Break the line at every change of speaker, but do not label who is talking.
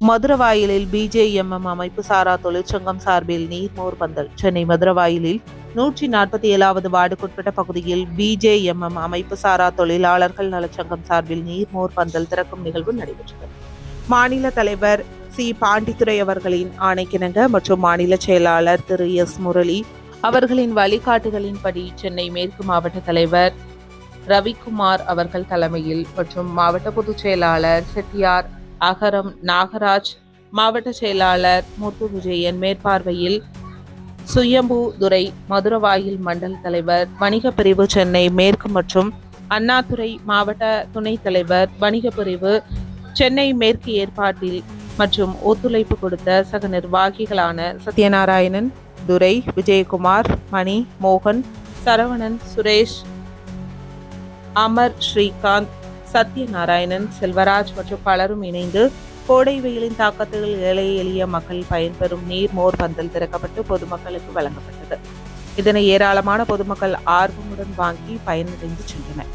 மதுரவாயலில் பிஜேஎம்எம் அமைப்பு சாரா தொழிற்சங்கம் சார்பில் நீர்மோர் பந்தல். சென்னை மதுரவாயலில் 147வது வார்டுக்குட்பட்ட பகுதியில் பிஜேஎம்எம் அமைப்பு சாரா தொழிலாளர்கள் நலச்சங்கம் சார்பில் நீர்மோர் பந்தல் திறக்கும் நிகழ்வு நடைபெற்றது. மாநில தலைவர் சி பாண்டித்துரை அவர்களின் ஆணைக்கிணங்க மற்றும் மாநில செயலாளர் திரு எஸ் முரளி அவர்களின் வழிகாட்டுதலின்படி சென்னை மேற்கு மாவட்ட தலைவர் ரவிக்குமார் அவர்கள் தலைமையில் மற்றும் மாவட்ட பொதுச் செயலாளர் செட்டியார் அகரம் நாகராஜ், மாவட்ட செயலாளர் முத்து விஜயன் மேற்பார்வையில் சுயம்பு துரை, மதுரவாயில் மண்டல தலைவர் வணிக பிரிவு சென்னை மேற்கு மற்றும் அண்ணாதுரை மாவட்ட துணைத் தலைவர் வணிக பிரிவு சென்னை மேற்கு ஏற்பாட்டில் மற்றும் ஒத்துழைப்பு கொடுத்த சக நிர்வாகிகளான சத்யநாராயணன், துரை, விஜயகுமார், மணி, மோகன், சரவணன், சுரேஷ், அமர், ஸ்ரீகாந்த், சத்யநாராயணன், செல்வராஜ் மற்றும் பலரும் இணைந்து கோடை வெயிலின் தாக்கத்தில் ஏழை எளிய மக்கள் பயன்பெறும் நீர்மோர் பந்தல் திறக்கப்பட்டு பொதுமக்களுக்கு வழங்கப்பட்டது. இதனை ஏராளமான பொதுமக்கள் ஆர்வமுடன் வாங்கி பயனடைந்து சென்றனர்.